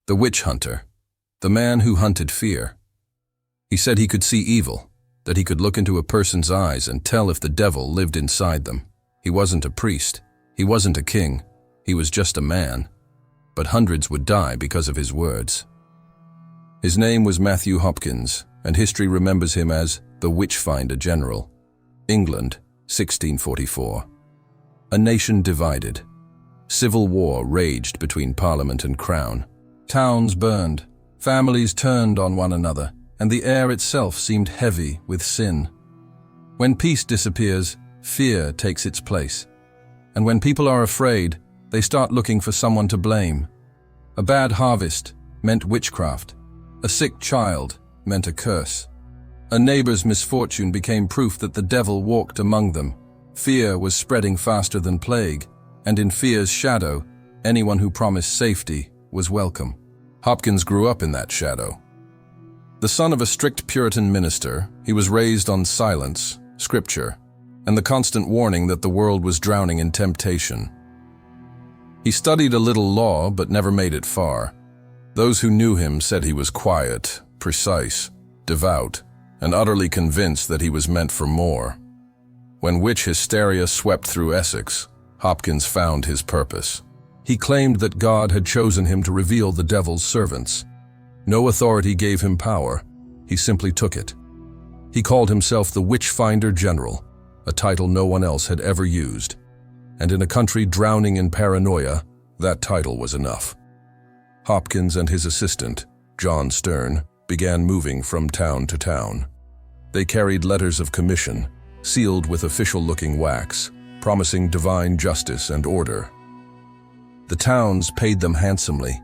The witch hunter, the man who hunted fear. He said he could see evil, that he could look into a person's eyes and tell if the devil lived inside them. He wasn't a priest, he wasn't a king, he was just a man. But hundreds would die because of his words. His name was Matthew Hopkins, and history remembers him as the Witchfinder General. England, 1644. A nation divided. Civil war raged between Parliament and Crown. Towns burned, families turned on one another, and the air itself seemed heavy with sin. When peace disappears, fear takes its place. And when people are afraid, they start looking for someone to blame. A bad harvest meant witchcraft. A sick child meant a curse. A neighbor's misfortune became proof that the devil walked among them. Fear was spreading faster than plague, and in fear's shadow, anyone who promised safety was welcome. Hopkins grew up in that shadow. The son of a strict Puritan minister, he was raised on silence, scripture, and the constant warning that the world was drowning in temptation. He studied a little law but never made it far. Those who knew him said he was quiet, precise, devout, and utterly convinced that he was meant for more. When witch hysteria swept through Essex, Hopkins found his purpose. He claimed that God had chosen him to reveal the devil's servants. No authority gave him power, he simply took it. He called himself the Witchfinder General, a title no one else had ever used. And in a country drowning in paranoia, that title was enough. Hopkins and his assistant, John Stern, began moving from town to town. They carried letters of commission, sealed with official-looking wax, promising divine justice and order. The towns paid them handsomely.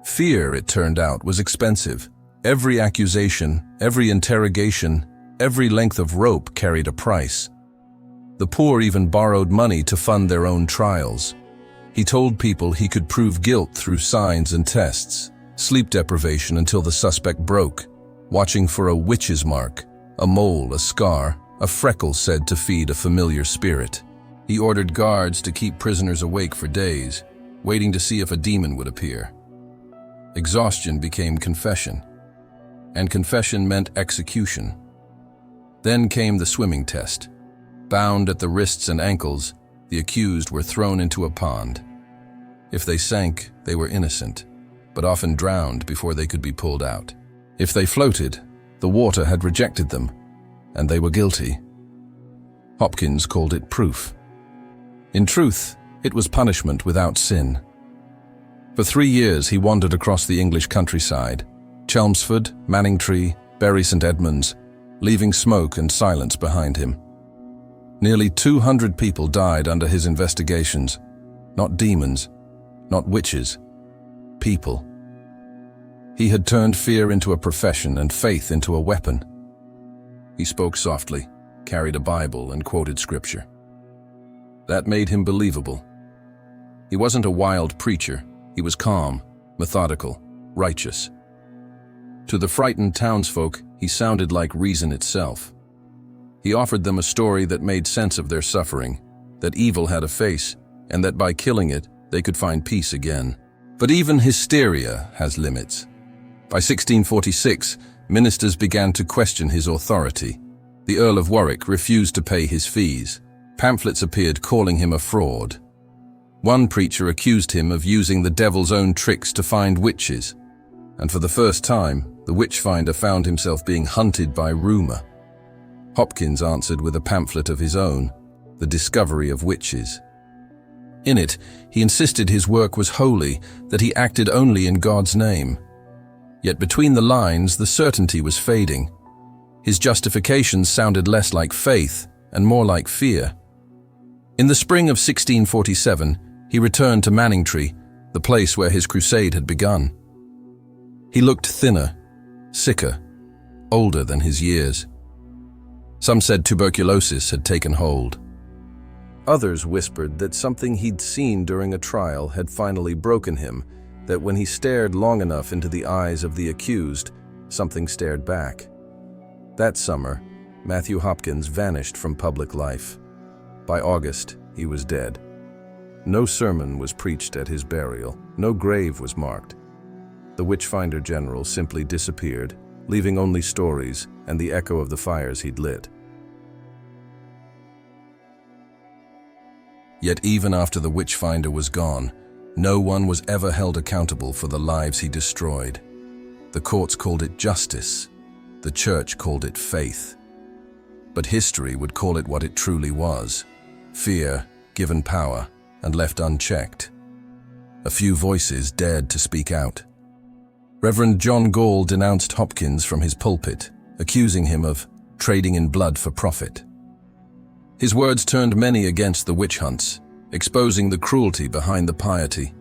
Fear, it turned out, was expensive. Every accusation, every interrogation, every length of rope carried a price. The poor even borrowed money to fund their own trials. He told people he could prove guilt through signs and tests, sleep deprivation until the suspect broke, watching for a witch's mark, a mole, a scar, a freckle said to feed a familiar spirit. He ordered guards to keep prisoners awake for days, waiting to see if a demon would appear. Exhaustion became confession, and confession meant execution. Then came the swimming test. Bound at the wrists and ankles, the accused were thrown into a pond. If they sank, they were innocent, but often drowned before they could be pulled out. If they floated, the water had rejected them, and they were guilty. Hopkins called it proof. In truth, it was punishment without sin. For 3 years he wandered across the English countryside, Chelmsford, Manningtree, Bury St Edmunds, leaving smoke and silence behind him. Nearly 200 people died under his investigations. Not demons, not witches, people. He had turned fear into a profession and faith into a weapon. He spoke softly, carried a Bible, and quoted scripture. That made him believable. He wasn't a wild preacher. He was calm, methodical, righteous. To the frightened townsfolk, he sounded like reason itself. He offered them a story that made sense of their suffering, that evil had a face, and that by killing it, they could find peace again. But even hysteria has limits. By 1646, ministers began to question his authority. The Earl of Warwick refused to pay his fees. Pamphlets appeared calling him a fraud. One preacher accused him of using the devil's own tricks to find witches. And for the first time, the witchfinder found himself being hunted by rumor. Hopkins answered with a pamphlet of his own, The Discovery of Witches. In it, he insisted his work was holy, that he acted only in God's name. Yet between the lines, the certainty was fading. His justifications sounded less like faith and more like fear. In the spring of 1647, he returned to Manningtree, the place where his crusade had begun. He looked thinner, sicker, older than his years. Some said tuberculosis had taken hold. Others whispered that something he'd seen during a trial had finally broken him, that when he stared long enough into the eyes of the accused, something stared back. That summer, Matthew Hopkins vanished from public life. By August, he was dead. No sermon was preached at his burial. No grave was marked. the Witchfinder General simply disappeared, leaving only stories and the echo of the fires he'd lit. Yet even after the Witchfinder was gone, no one was ever held accountable for the lives he destroyed. The courts called it justice. The church called it faith. But history would call it what it truly was: fear given power and left unchecked. A few voices dared to speak out. Reverend John Gall denounced Hopkins from his pulpit, accusing him of trading in blood for profit. His words turned many against the witch hunts, exposing the cruelty behind the piety.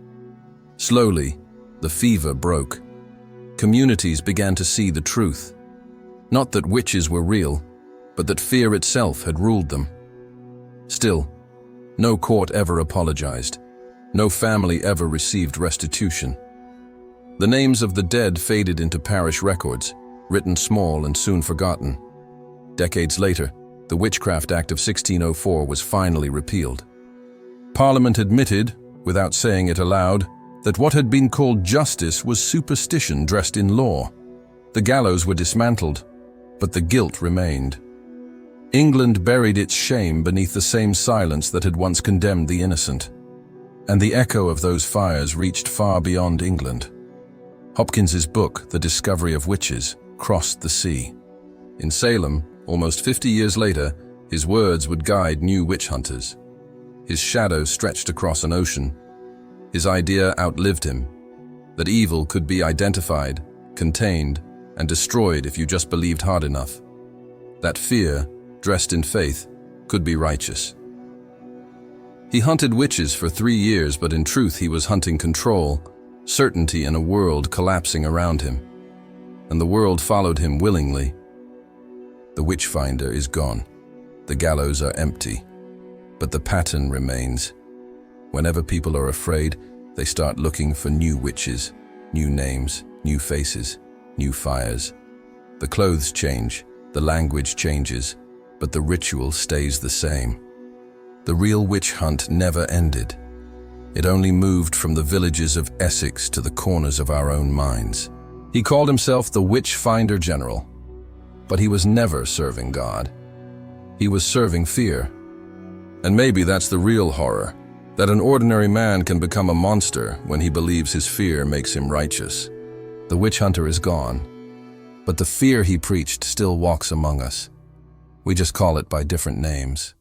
Slowly, the fever broke. Communities began to see the truth. Not that witches were real, but that fear itself had ruled them. Still, no court ever apologized. No family ever received restitution. The names of the dead faded into parish records, written small and soon forgotten. Decades later, the Witchcraft Act of 1604 was finally repealed. Parliament admitted, without saying it aloud, that what had been called justice was superstition dressed in law. The gallows were dismantled, but the guilt remained. England buried its shame beneath the same silence that had once condemned the innocent. And the echo of those fires reached far beyond England. Hopkins's book, The Discovery of Witches, crossed the sea. In Salem, almost 50 years later, his words would guide new witch hunters. His shadow stretched across an ocean. His idea outlived him, that evil could be identified, contained, and destroyed if you just believed hard enough. That fear, dressed in faith, could be righteous. He hunted witches for 3 years, but in truth he was hunting control, certainty in a world collapsing around him. And the world followed him willingly. The Witchfinder is gone. The gallows are empty. But the pattern remains. Whenever people are afraid, they start looking for new witches, new names, new faces, new fires. The clothes change, the language changes, but the ritual stays the same. The real witch hunt never ended. It only moved from the villages of Essex to the corners of our own minds. He called himself the Witchfinder General, but he was never serving God. He was serving fear. And maybe that's the real horror, that an ordinary man can become a monster when he believes his fear makes him righteous. The witch hunter is gone, but the fear he preached still walks among us. We just call it by different names.